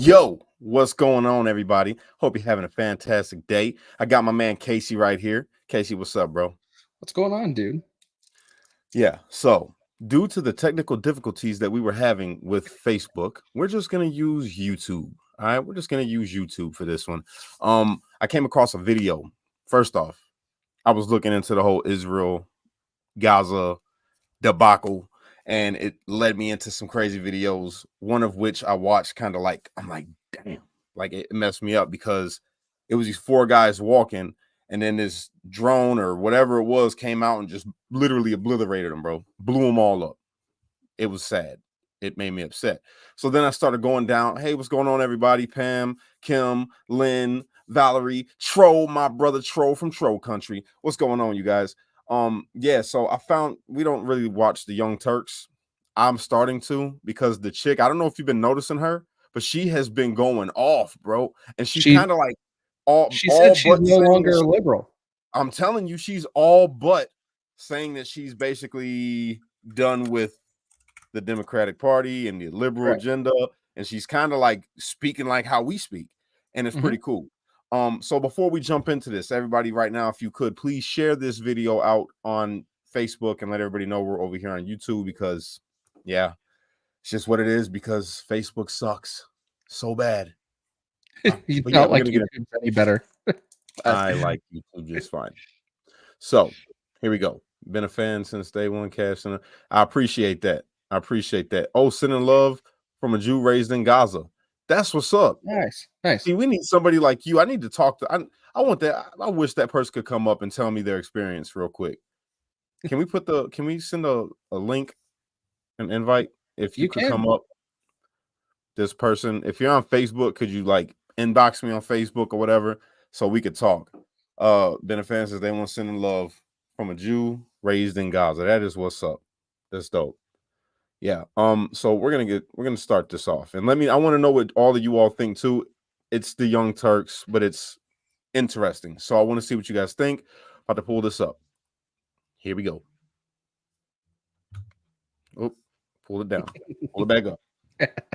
Yo, what's going on, everybody? Hope you're having a fantastic day. I got my man Casey right here. Casey, what's up, bro? What's going on, dude? Yeah, so due to the technical difficulties that we were having with Facebook, we're just gonna use YouTube. All right, we're just gonna use YouTube for this one. I came across a video. First off, I was looking into the whole Israel Gaza debacle, and it led me into some crazy videos. One of which I watched, kind of like, I'm like, damn, like it messed me up because it was these four guys walking, and then this drone or whatever it was came out and just literally obliterated them, bro. Blew them all up. It was sad. It made me upset. So then I started going down. Hey, what's going on, everybody? Pam, Kim, Lynn, Valerie, Troll, my brother Troll from Troll Country. What's going on, you guys? Yeah, so I found we don't really watch the Young Turks. I'm starting to, because the chick, I don't know if you've been noticing her, but she has been going off, bro. And she's kind of like she said she's no longer a liberal. I'm telling you, she's all but saying that she's basically done with the Democratic Party and the liberal agenda, and she's kind of like speaking like how we speak, and it's pretty cool. So before we jump into this, everybody right now, if you could please share this video out on Facebook and let everybody know we're over here on YouTube, because yeah, it's just what it is, because Facebook sucks so bad. You don't like YouTube any better. I like YouTube just fine. So here we go. Been a fan since day one, Cash. I appreciate that. I appreciate that. Oh, sending love from a Jew raised in Gaza. That's what's up. Nice. See, we need somebody like you. I need to talk to. I want that. I wish that person could come up and tell me their experience real quick. Can we put the? Can we send a link, an invite? If you could come up, this person. If you're on Facebook, could you like inbox me on Facebook or whatever so we could talk? Been a fan since they want sending love from a Jew raised in Gaza. That is what's up. That's dope. Yeah. So we're gonna start this off, and I want to know what all of you all think too. It's the Young Turks, but it's interesting. So I want to see what you guys think. About to pull this up. Here we go. Oh, pull it down. Pull it back up.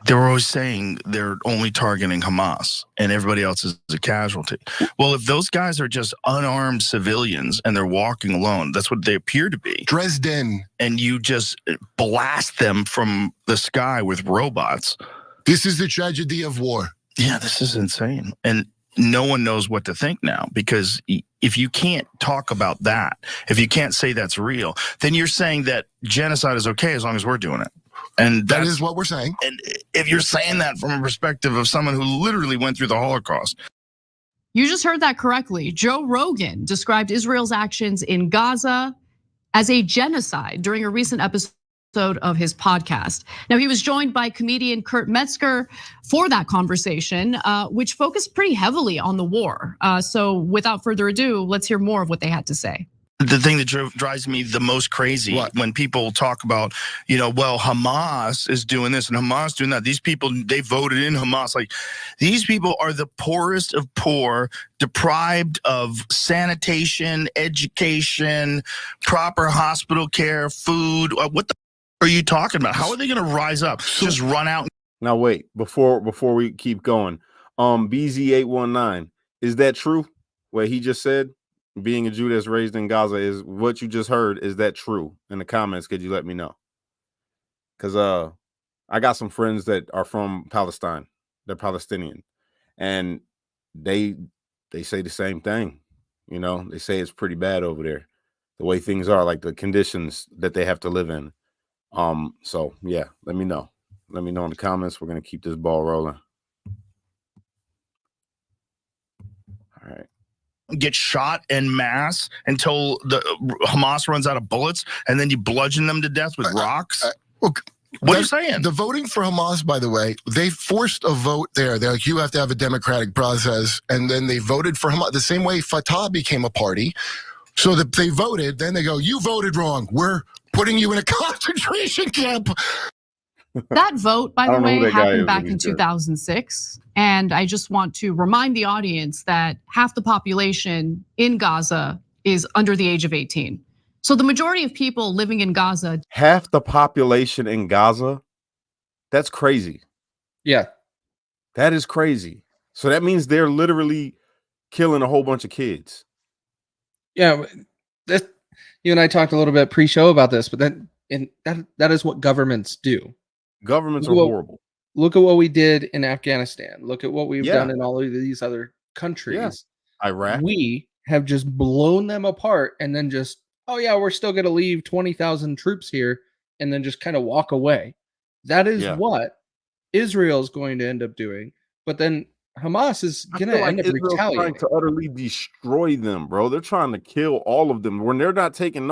They were always saying they're only targeting Hamas and everybody else is a casualty. Well, if those guys are just unarmed civilians and they're walking alone, that's what they appear to be. Dresden. And you just blast them from the sky with robots. This is the tragedy of war. Yeah, this is insane. And no one knows what to think now, because if you can't talk about that, if you can't say that's real, then you're saying that genocide is okay as long as we're doing it. And that is what we're saying. And if you're saying that from a perspective of someone who literally went through the Holocaust. You just heard that correctly. Joe Rogan described Israel's actions in Gaza as a genocide during a recent episode of his podcast. Now, he was joined by comedian Kurt Metzger for that conversation, which focused pretty heavily on the war. So without further ado, let's hear more of what they had to say. The thing that drives me the most crazy when people talk about, well, Hamas is doing this and Hamas doing that. These people, they voted in Hamas. Like, these people are the poorest of poor, deprived of sanitation, education, proper hospital care, food. What the are you talking about? How are they going to rise up? Just run out? Now, wait, before we keep going, BZ819, is that true? What he just said? Being a Jew that's raised in Gaza, is what you just heard, is that true? In the comments, could you let me know? Because I got some friends that are from Palestine. They're Palestinian, and they say the same thing. They say it's pretty bad over there, the way things are, like the conditions that they have to live in. So yeah, let me know. Let me know in the comments. We're gonna keep this ball rolling. All right. Get shot en masse until the Hamas runs out of bullets, and then you bludgeon them to death with rocks. What are you saying? The voting for Hamas, by the way, they forced a vote there. They're like, you have to have a democratic process, and then they voted for Hamas the same way Fatah became a party. So that they voted, then they go, you voted wrong. We're putting you in a concentration camp. That vote, by the way, happened back in 2006. And I just want to remind the audience that half the population in Gaza is under the age of 18. So the majority of people living in Gaza. Half the population in Gaza? That's crazy. Yeah. That is crazy. So that means they're literally killing a whole bunch of kids. Yeah, you and I talked a little bit pre-show about this, but that is what governments do. Governments are horrible. Look at what we did in Afghanistan. Look at what we've Yeah. done in all of these other countries. Yeah. Iraq. We have just blown them apart and then just, oh yeah, we're still going to leave 20,000 troops here and then just kind of walk away. That is what Israel is going to end up doing. But then Hamas is going to end up retaliating. Trying to utterly destroy them, bro. They're trying to kill all of them. When they're not taking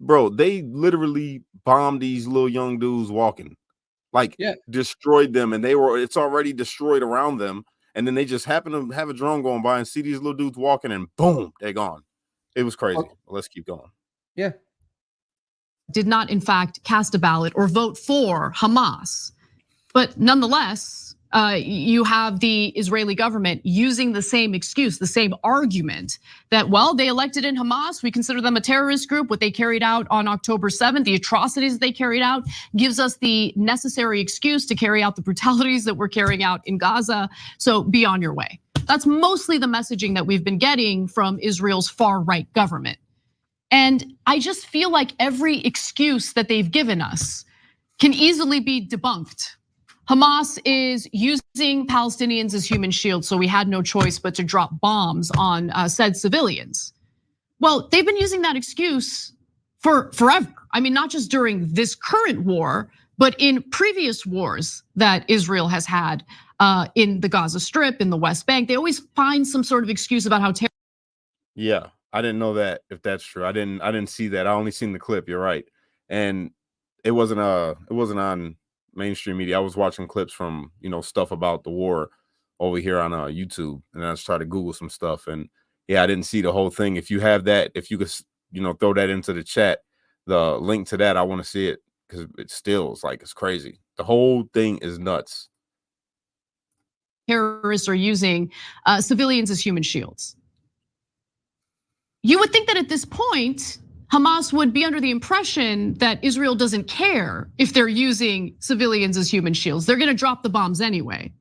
bro, they literally bombed these little young dudes walking. Like, destroyed them, and it's already destroyed around them. And then they just happen to have a drone going by and see these little dudes walking, and boom, they're gone. It was crazy. Let's keep going. Yeah. Did not, in fact, cast a ballot or vote for Hamas. But nonetheless, you have the Israeli government using the same excuse, the same argument that, well, they elected in Hamas. We consider them a terrorist group. What they carried out on October 7th, the atrocities they carried out, gives us the necessary excuse to carry out the brutalities that we're carrying out in Gaza. So be on your way. That's mostly the messaging that we've been getting from Israel's far-right government. And I just feel like every excuse that they've given us can easily be debunked. Hamas is using Palestinians as human shields, so we had no choice but to drop bombs on said civilians. Well, they've been using that excuse for forever. I mean, not just during this current war, but in previous wars that Israel has had in the Gaza Strip, in the West Bank. They always find some sort of excuse about how terrible. Yeah, I didn't know that, if that's true. I didn't see that. I only seen the clip. You're right. And it wasn't on mainstream media. I was watching clips from, stuff about the war over here on YouTube, and I started to Google some stuff, and I didn't see the whole thing. If you have that, if you could, throw that into the chat, the link to that, I want to see it, because it's crazy. The whole thing is nuts. Terrorists are using civilians as human shields. You would think that at this point, Hamas would be under the impression that Israel doesn't care if they're using civilians as human shields. They're gonna drop the bombs anyway.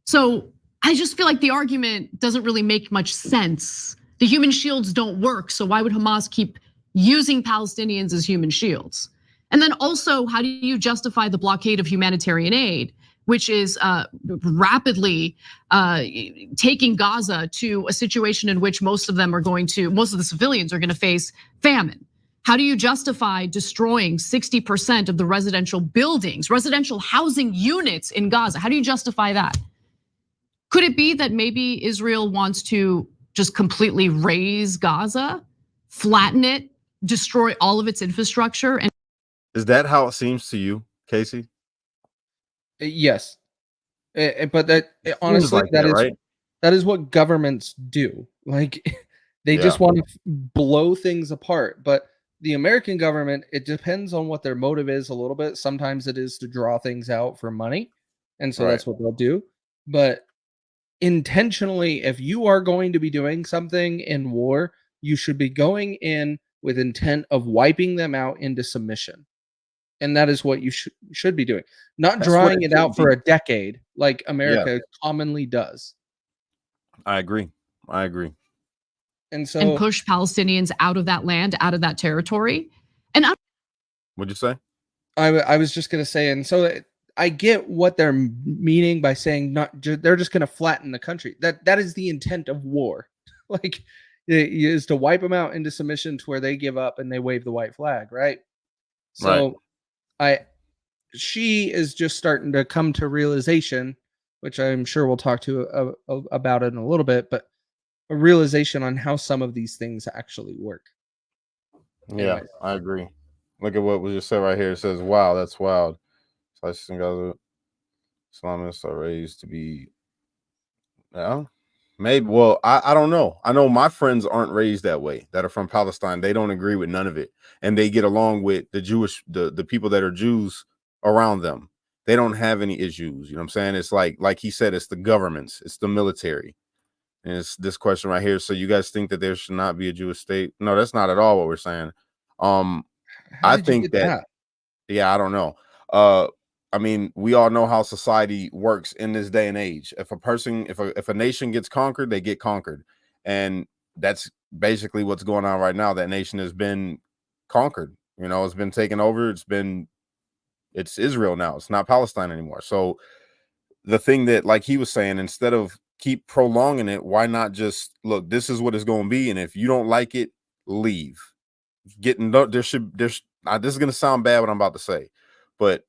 So I just feel like the argument doesn't really make much sense. The human shields don't work, so why would Hamas keep using Palestinians as human shields? And then also, how do you justify the blockade of humanitarian aid, which is rapidly taking Gaza to a situation in which most of the civilians are gonna face famine? How do you justify destroying 60% of the residential buildings, residential housing units in Gaza? How do you justify that? Could it be that maybe Israel wants to just completely raze Gaza, flatten it, destroy all of its infrastructure? And is that how it seems to you, Casey? Yes, but that honestly, like that is what governments do. Like, they just want to blow things apart. But the American government, it depends on what their motive is a little bit. Sometimes it is to draw things out for money, and so that's what they'll do. But intentionally, if you are going to be doing something in war, you should be going in with intent of wiping them out into submission. And that is what you should be doing, not drawing it out for a decade like America commonly does. I agree. And push Palestinians out of that land, out of that territory. And what'd you say? I was just gonna say, and so I get what they're meaning by saying they're just gonna flatten the country. That is the intent of war. Like, it is to wipe them out into submission to where they give up and they wave the white flag, right? So she is just starting to come to realization, which I'm sure we'll talk to about it in a little bit, but a realization on how some of these things actually work. Yeah, anyways. I agree. Look at what was just said right here. It says, wow, that's wild. Islamists are raised to be, maybe. Well, I don't know. I know my friends aren't raised that way, that are from Palestine. They don't agree with none of it. And they get along with the people that are Jews around them. They don't have any issues. You know what I'm saying? It's like he said, it's the governments, it's the military. And it's this question right here. So you guys think that there should not be a Jewish state? No, that's not at all what we're saying. I think that, I don't know. I mean, we all know how society works in this day and age. If a nation gets conquered, they get conquered. And that's basically what's going on right now. That nation has been conquered. You know, it's been taken over. It's Israel now. It's not Palestine anymore. So the thing that, like he was saying, instead of keep prolonging it, why not just look, this is what it's going to be. And if you don't like it, leave. This is going to sound bad what I'm about to say, but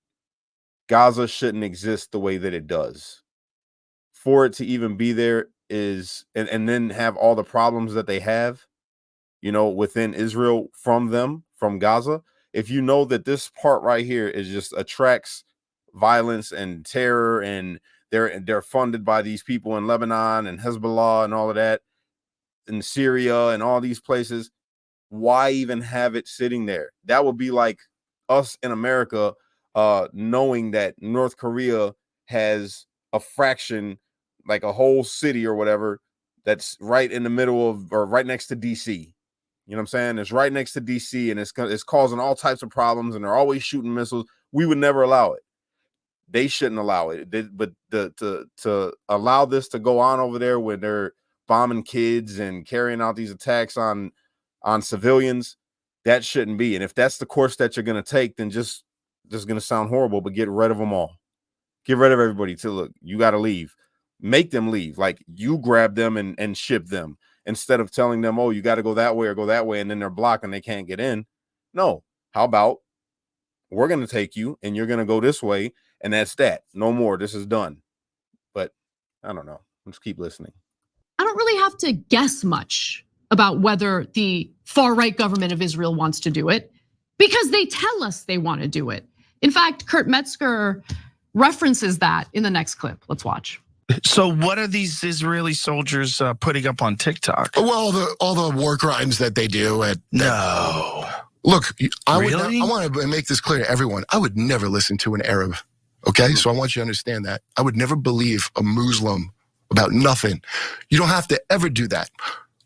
Gaza shouldn't exist the way that it does. For it to even be there is, and then have all the problems that they have, you know, within Israel from Gaza. If you know that this part right here is just attracts violence and terror, and they're funded by these people in Lebanon and Hezbollah and all of that, in Syria and all these places, why even have it sitting there? That would be like us in America knowing that North Korea has a fraction, like a whole city or whatever, that's right in the middle of, or right next to DC. You know what I'm saying? It's right next to DC, and it's causing all types of problems, and they're always shooting missiles. We would never allow it. They shouldn't allow it. But to allow this to go on over there when they're bombing kids and carrying out these attacks on civilians, that shouldn't be. And if that's the course that you're going to take, then just going to sound horrible, but get rid of them all. Get rid of everybody. To look, you got to leave. Make them leave. Like, you grab them and ship them, instead of telling them, oh, you got to go that way or go that way, and then they're blocked and they can't get in. No. How about, we're going to take you and you're going to go this way, and that's that. No more. This is done. But I don't know. Let's keep listening. I don't really have to guess much about whether the far-right government of Israel wants to do it, because they tell us they want to do it. In fact, Kurt Metzger references that in the next clip. Let's watch. So what are these Israeli soldiers putting up on TikTok? Well, all the war crimes that they do. No. Look, I Really? want to make this clear to everyone. I would never listen to an Arab. Okay, so I want you to understand that. I would never believe a Muslim about nothing. You don't have to ever do that.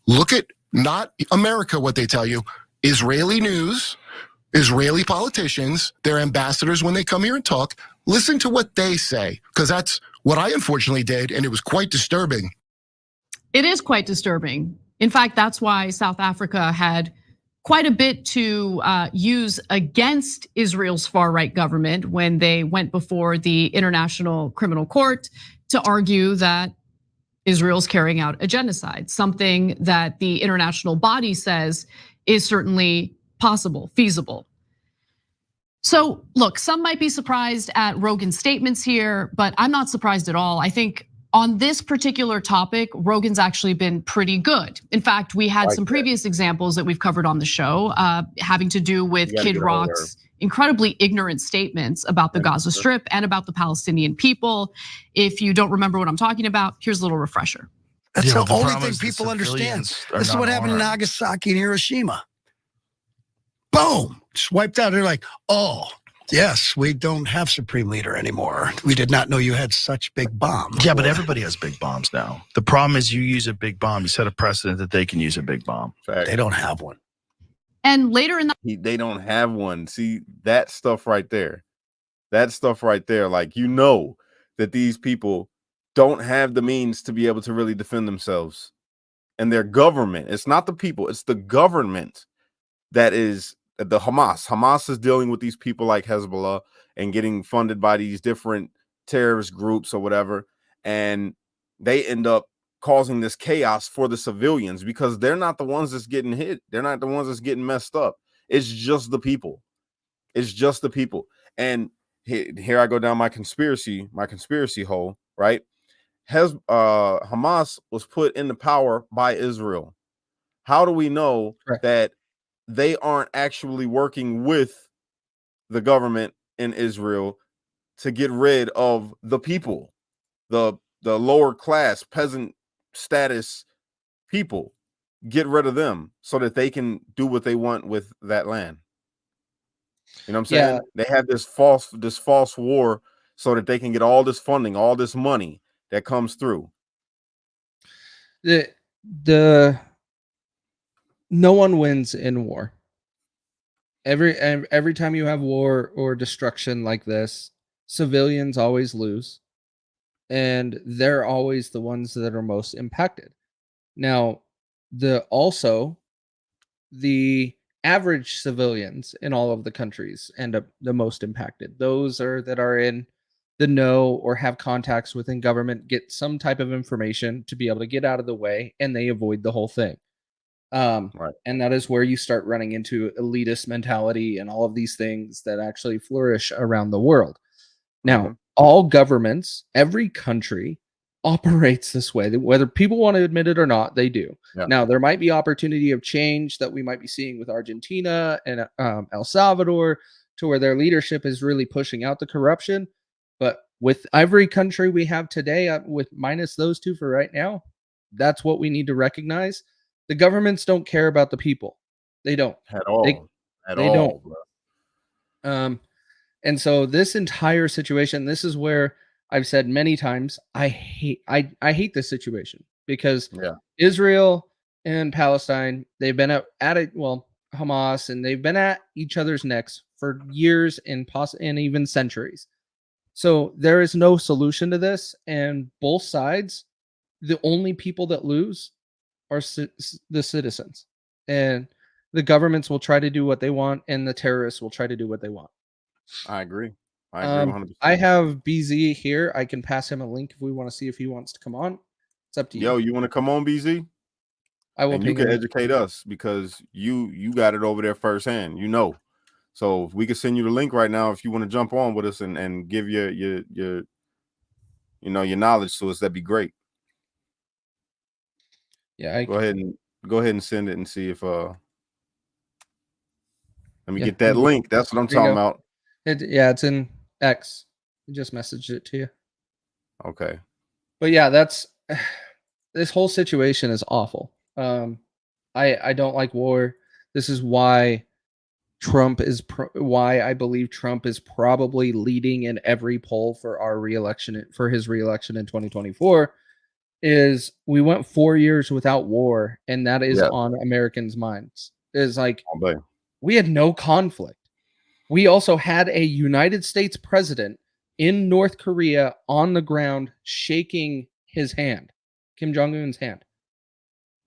Look at, not America, what they tell you, Israeli news, Israeli politicians, their ambassadors when they come here and talk. Listen to what they say, because that's what I unfortunately did, and it was quite disturbing. It is quite disturbing. In fact, that's why South Africa had quite a bit to use against Israel's far-right government when they went before the International Criminal Court to argue that Israel's carrying out a genocide, something that the international body says is certainly possible, feasible. So look, some might be surprised at Rogan's statements here, but I'm not surprised at all. I think on this particular topic, Rogan's actually been pretty good. In fact, we had some previous examples that we've covered on the show having to do with Kid Rock's incredibly ignorant statements about the Gaza Strip and about the Palestinian people. If you don't remember what I'm talking about, here's a little refresher. That's the only problem thing is the people understand. civilians are This is not what happened in harmed. Nagasaki and Hiroshima. Boom, just wiped out. They're like, oh, yes, we don't have Supreme Leader anymore. We did not know you had such big bombs. Yeah, but everybody has big bombs now. The problem is, you use a big bomb, you set a precedent that they can use a big bomb. Fact. They don't have one. And later in the They don't have one. See, that stuff right there. That stuff right there. Like, you know that these people don't have the means to be able to really defend themselves. And their government, it's not the people, it's the government that is the Hamas. Hamas is dealing with these people like Hezbollah and getting funded by these different terrorist groups or whatever. And they end up causing this chaos for the civilians, because they're not the ones that's getting hit. They're not the ones that's getting messed up. It's just the people. It's just the people. And here I go down my conspiracy hole, right? Hamas was put into power by Israel. How do we know that they aren't actually working with the government in Israel to get rid of the people, the lower class, peasant status people? Get rid of them so that they can do what they want with that land. You know what I'm saying? They have this false war so that they can get all this funding, all this money that comes through. No one wins in war. Every time you have war or destruction like this, civilians always lose, and they're always the ones that are most impacted. Now, the average civilians in all of the countries end up the most impacted. Those that are in the know or have contacts within government get some type of information to be able to get out of the way, and they avoid the whole thing. Right. And that is where you start running into elitist mentality and all of these things that actually flourish around the world. Now, all governments, every country operates this way. Whether people want to admit it or not, they do. Yeah. Now, there might be opportunity of change that we might be seeing with Argentina and El Salvador, to where their leadership is really pushing out the corruption. But with every country we have today, with minus those two for right now, that's what we need to recognize. The governments don't care about the people. They don't. At all. They don't. Bro. And so this entire situation, this is where I've said many times, I hate this situation, because Israel and Palestine, they've been at it, well, Hamas, and they've been at each other's necks for years and even centuries. So there is no solution to this, and both sides, the only people that lose are the citizens, and the governments will try to do what they want, and the terrorists will try to do what they want. I agree 100%. I have BZ here. I can pass him a link if we want to see if he wants to come on. It's up to you. Yo, you want to come on, BZ? I will. And you can educate us, because you got it over there firsthand. So if we can send you the link right now, if you want to jump on with us and give your knowledge to us, that'd be great. Yeah, go ahead and send it and see if let me get that link. That's what I'm talking about. It's in X. I just messaged it to you. Okay. But yeah, this whole situation is awful. I don't like war. This is why why I believe Trump is probably leading in every poll for his reelection in 2024. Is we went 4 years without war, and that is on Americans' minds. Is like, we had no conflict. We also had a United States president in North Korea on the ground shaking his hand, Kim Jong-un's hand.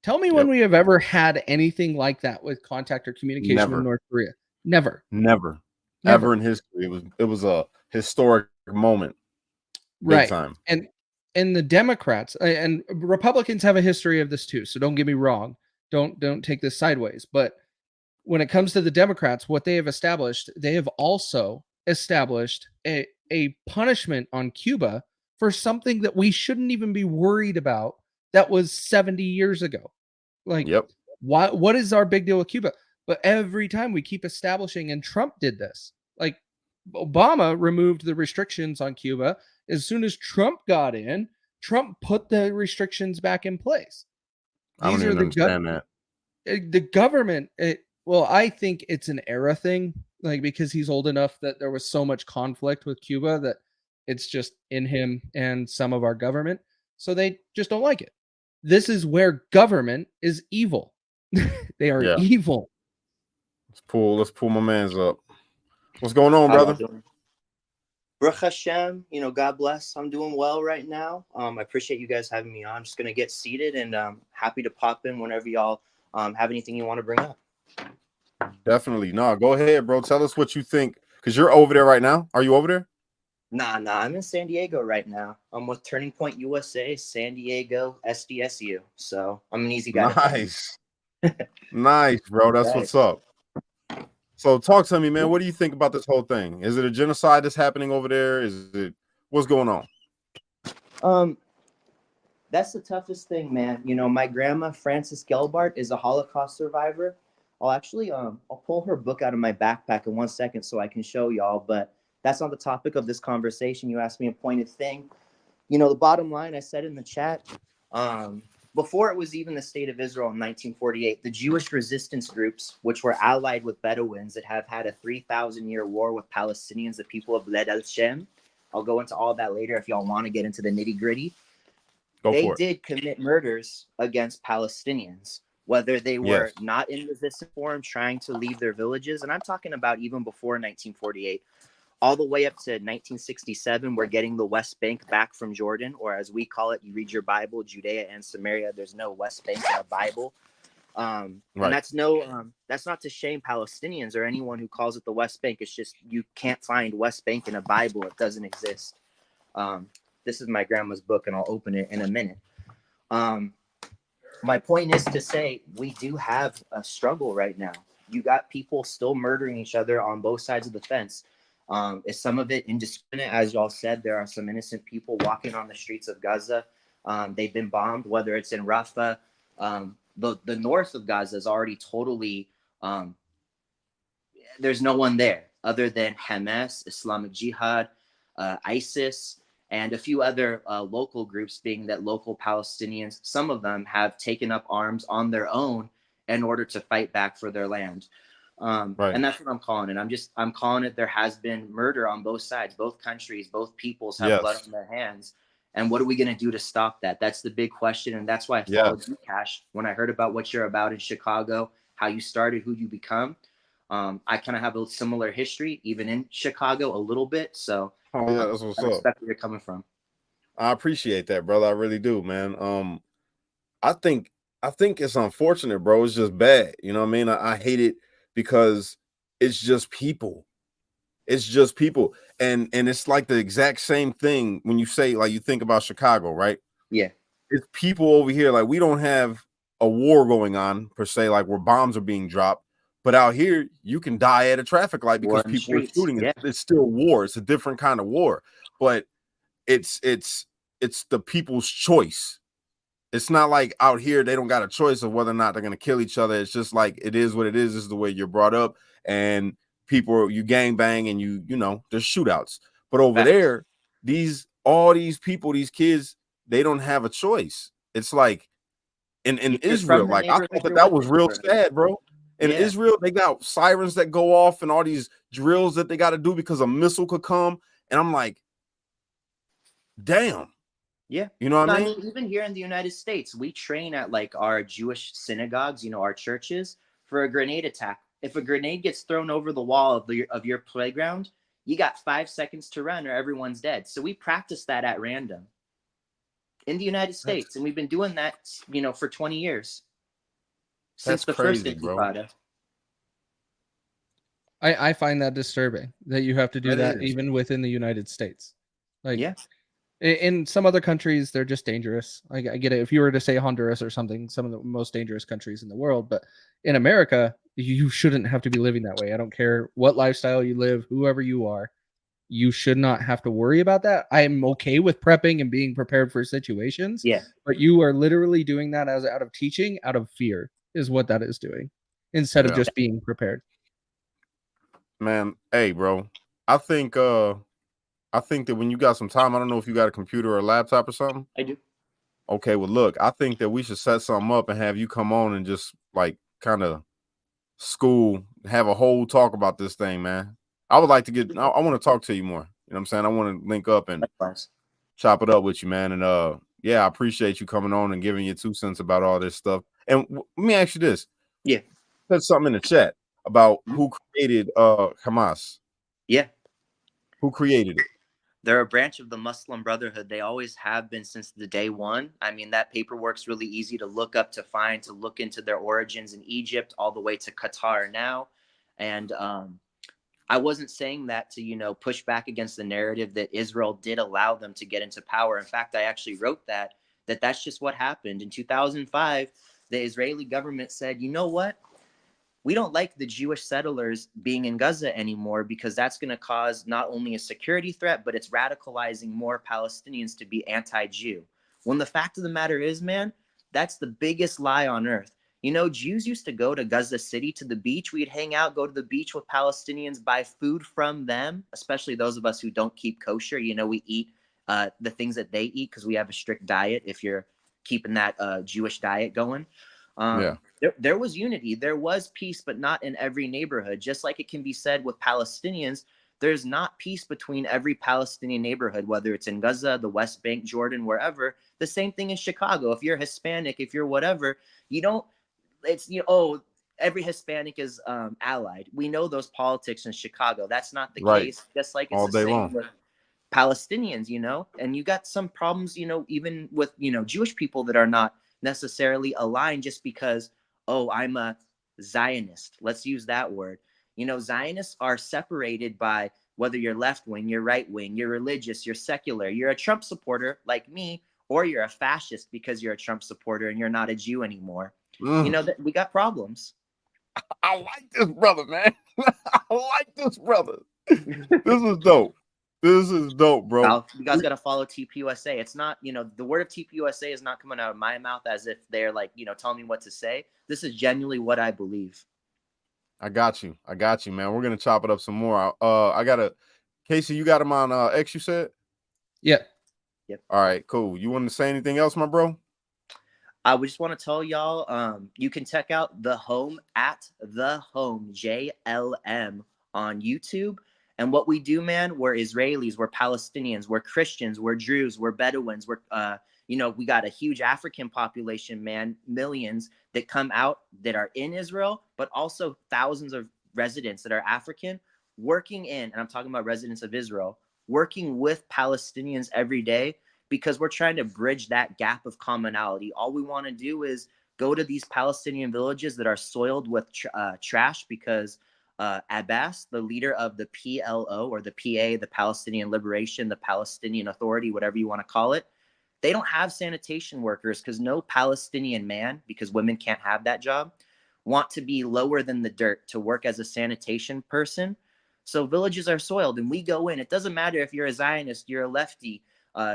Tell me when we have ever had anything like that with contact or communication with North Korea. Never. Ever in history. It was a historic moment. Big time. And the Democrats and Republicans have a history of this too. So don't get me wrong. Don't take this sideways. But when it comes to the Democrats, what they have also established a punishment on Cuba for something that we shouldn't even be worried about. That was 70 years ago. Like, what is our big deal with Cuba? But every time we keep establishing, and Trump did this. Like, Obama removed the restrictions on Cuba. As soon as Trump got in, Trump put the restrictions back in place. I don't even understand that. The government, I think it's an era thing, like, because he's old enough that there was so much conflict with Cuba that it's just in him and some of our government. So they just don't like it. This is where government is evil. They are evil. Let's pull my mans up. What's going on, brother? Baruch Hashem, God bless. I'm doing well right now. I appreciate you guys having me on. I'm just going to get seated, and happy to pop in whenever y'all have anything you want to bring up. Definitely. No, go ahead, bro. Tell us what you think, because you're over there right now. Are you over there? Nah. I'm in San Diego right now. I'm with Turning Point USA, San Diego, SDSU. So I'm an easy guy. Nice. Nice, bro. That's what's up. So talk to me, man. What do you think about this whole thing? Is it a genocide that's happening over there? What's going on? That's the toughest thing, man. My grandma, Frances Gelbart, is a Holocaust survivor. I'll pull her book out of my backpack in 1 second so I can show y'all, but that's not the topic of this conversation. You asked me a pointed thing. The bottom line, I said in the chat, before it was even the state of Israel in 1948, the Jewish resistance groups, which were allied with Bedouins that have had a 3,000-year war with Palestinians, the people of Bled el-Shem. I'll go into all that later if y'all want to get into the nitty-gritty. They did commit murders against Palestinians, whether they were not in resistant form, trying to leave their villages. And I'm talking about even before 1948. all the way up to 1967, we're getting the West Bank back from Jordan, or as we call it, you read your Bible, Judea and Samaria. There's no West Bank in the Bible. And that's not to shame Palestinians or anyone who calls it the West Bank. It's just you can't find West Bank in a Bible. It doesn't exist. This is my grandma's book, and I'll open it in a minute. My point is to say we do have a struggle right now. You got people still murdering each other on both sides of the fence. Is some of it indiscriminate? As y'all said, there are some innocent people walking on the streets of Gaza. They've been bombed, whether it's in Rafah. The north of Gaza is already totally, there's no one there other than Hamas, Islamic Jihad, ISIS, and a few other local groups, being that local Palestinians, some of them have taken up arms on their own in order to fight back for their land. And that's what I'm calling it. I'm calling it there has been murder on both sides. Both countries, both peoples have blood on their hands. And what are we going to do to stop that? That's the big question. And that's why I followed you, Cash. When I heard about what you're about in Chicago, how you started, who you become, I kind of have a similar history, even in Chicago, a little bit. So that's what's I respect where you're coming from. I appreciate that, brother. I really do, man. I think it's unfortunate, bro. It's just bad. You know what I mean? I hate it because it's just people. It's just people. And it's like the exact same thing when you say, like, you think about Chicago, right? Yeah. It's people over here. Like, we don't have a war going on per se, like where bombs are being dropped. But out here, you can die at a traffic light because people are shooting. Yeah. It's still war. It's a different kind of war. But it's the people's choice. It's not like out here they don't got a choice of whether or not they're going to kill each other. It's just like it is what it is. This is the way you're brought up, and people, you gang bang, and you know there's shootouts. But over there, all these people, these kids, they don't have a choice. It's like in Israel, like I thought that was real sad, bro. In Israel, they got sirens that go off and all these drills that they got to do because a missile could come, and I'm like, damn. Yeah. You know what I mean? Even here in the United States, we train at like our Jewish synagogues, you know, our churches, for a grenade attack. If a grenade gets thrown over the wall of your playground, you got 5 seconds to run or everyone's dead. So we practice that at random in the United States. And we've been doing that, you know, for 20 years. Since the first Intifada. I find that disturbing that you have to do that even within the United States. Like, in some other countries, they're just dangerous. I get it. If you were to say Honduras or something, some of the most dangerous countries in the world, but in America, you shouldn't have to be living that way. I don't care what lifestyle you live, whoever you are, you should not have to worry about that. I'm okay with prepping and being prepared for situations. Yeah. But you are literally doing that as out of teaching, out of fear is what that is doing, instead of just being prepared. Man, hey, bro, I think that when you got some time, I don't know if you got a computer or a laptop or something. I do. Okay, well, look, I think that we should set something up and have you come on and just like kind of have a whole talk about this thing, man. I would like to I want to talk to you more. You know what I'm saying? I want to link up and chop it up with you, man. And I appreciate you coming on and giving your 2 cents about all this stuff. And let me ask you this. Yeah. Put something in the chat about who created Hamas. Yeah. Who created it? They're a branch of the Muslim Brotherhood. They always have been since the day one. I mean, that paperwork's really easy to look up, to find, to look into their origins in Egypt, all the way to Qatar now. And I wasn't saying that to, you know, push back against the narrative that Israel did allow them to get into power. In fact, I actually wrote that's just what happened. In 2005, the Israeli government said, you know what? We don't like the Jewish settlers being in Gaza anymore because that's going to cause not only a security threat, but it's radicalizing more Palestinians to be anti-Jew. When the fact of the matter is, man, that's the biggest lie on earth. You know, Jews used to go to Gaza City, to the beach. We'd hang out, go to the beach with Palestinians, buy food from them, especially those of us who don't keep kosher. You know, we eat the things that they eat because we have a strict diet if you're keeping that Jewish diet going. There was unity, there was peace, but not in every neighborhood. Just like it can be said with Palestinians, there's not peace between every Palestinian neighborhood, whether it's in Gaza, the West Bank, Jordan, wherever. The same thing in Chicago. If you're Hispanic, if you're whatever, you don't, it's, you know, oh, every Hispanic is allied. We know those politics in Chicago. That's not the Right. case. Just like it's All the day same long. with Palestinians, and you got some problems, even with, Jewish people that are not necessarily aligned just because, oh, I'm a Zionist. Let's use that word. Zionists are separated by whether you're left wing, you're right wing, you're religious, you're secular, you're a Trump supporter like me, or you're a fascist because you're a Trump supporter and you're not a Jew anymore. That we got problems. I like this brother, man. I like this brother. This is dope. This is dope, bro. You guys got to follow TPUSA. It's not, the word of TPUSA is not coming out of my mouth as if they're like, telling me what to say. This is genuinely what I believe. I got you, man. We're gonna chop it up some more. I got Casey. You got him on X. You said, Yeah. Yep. All right, cool. You want to say anything else, my bro? I just want to tell y'all, you can check out The Home at The Home JLM on YouTube. And what we do, man, we're Israelis, we're Palestinians, we're Christians, we're Druze, we're Bedouins, we're we got a huge African population, man, millions that come out that are in Israel, but also thousands of residents that are African working in, and I'm talking about residents of Israel, working with Palestinians every day, because we're trying to bridge that gap of commonality. All we want to do is go to these Palestinian villages that are soiled with trash because Abbas, the leader of the PLO or the PA, the Palestinian Liberation, the Palestinian Authority, whatever you want to call it, they don't have sanitation workers because no Palestinian man, because women can't have that job, want to be lower than the dirt to work as a sanitation person. So villages are soiled and we go in. It doesn't matter if you're a Zionist, you're a lefty,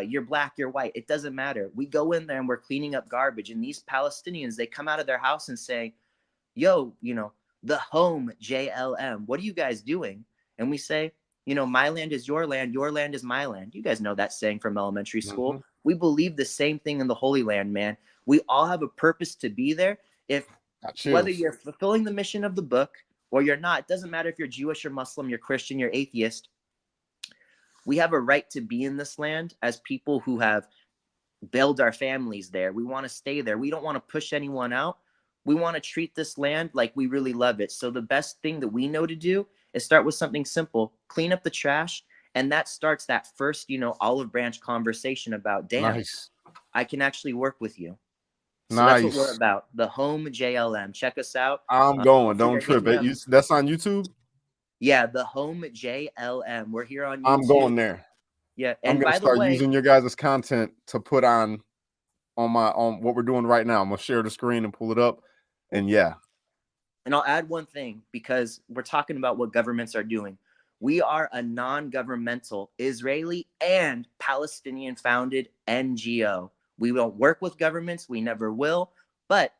you're black, you're white. It doesn't matter. We go in there and we're cleaning up garbage. And these Palestinians, they come out of their house and say, yo, The Home JLM, what are you guys doing? And we say, my land is your land is my land. You guys know that saying from elementary school. Mm-hmm. We believe the same thing in the Holy Land, man. We all have a purpose to be there. Whether you're fulfilling the mission of the book or you're not, it doesn't matter if you're Jewish or Muslim, you're Christian, you're atheist. We have a right to be in this land as people who have built our families there. We want to stay there. We don't want to push anyone out. We want to treat this land like we really love it. So the best thing that we know to do is start with something simple, clean up the trash. And that starts that first, olive branch conversation about, damn, nice. I can actually work with you. So nice. That's what we're about. The Home JLM. Check us out. I'm going. Don't trip it. That's on YouTube? Yeah, The Home JLM. We're here on YouTube. I'm going there. Yeah. And I'm going to start using your guys' content to put on what we're doing right now. I'm going to share the screen and pull it up. And yeah. And I'll add one thing, because we're talking about what governments are doing. We are a non-governmental Israeli and Palestinian founded NGO. We don't work with governments. We never will. But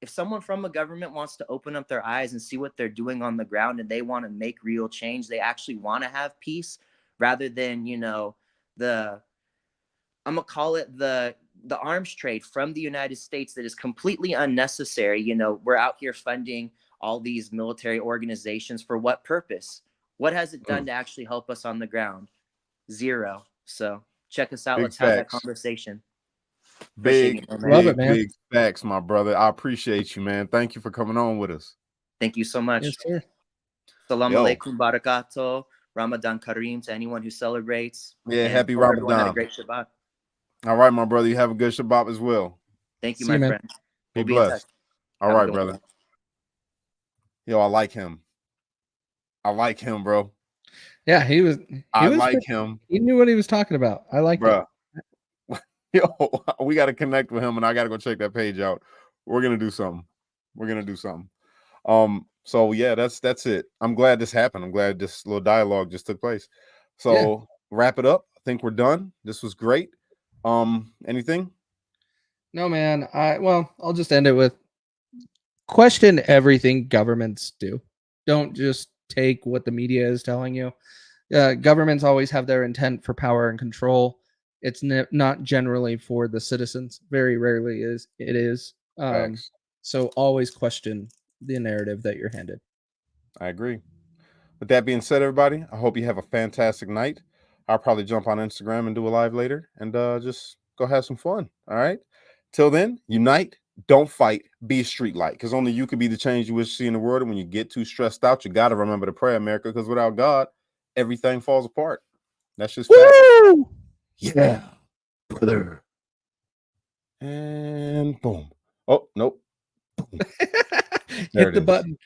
if someone from a government wants to open up their eyes and see what they're doing on the ground and they want to make real change, they actually want to have peace rather than, I'm going to call it the arms trade from the United States that is completely unnecessary. We're out here funding all these military organizations for what purpose? What has it done to actually help us on the ground? Zero. So check us out. Let's have that conversation. Big facts, my brother. I appreciate you, man. Thank you for coming on with us. Thank you so much. Yes, sir. Salam alaikum barakato. Ramadan Kareem to anyone who celebrates. Yeah, happy Ramadan. Had a great Shabbat. All right, my brother. You have a good Shabbat as well. Thank you, my friend. Be blessed. All right, brother. Yo, I like him. Bro. Yeah, he was him. He knew what he was talking about. I like him. Yo, we got to connect with him, and I got to go check that page out. We're gonna do something. So yeah, that's it. I'm glad this happened. I'm glad this little dialogue just took place. So wrap it up. I think we're done. This was great. Anything? No, man. I'll just end it with question everything governments do. Don't just take what the media is telling you. Governments always have their intent for power and control. It's not generally for the citizens. Very rarely it is. So always question the narrative that you're handed. I agree. With that being said, everybody, I hope you have a fantastic night. I'll probably jump on Instagram and do a live later and just go have some fun. All right. Till then, unite, don't fight, be a street light, because only you can be the change you wish to see in the world. And when you get too stressed out, you got to remember to pray, America, because without God, everything falls apart. That's just fact. Yeah, brother. And boom. Oh, nope. Hit the button.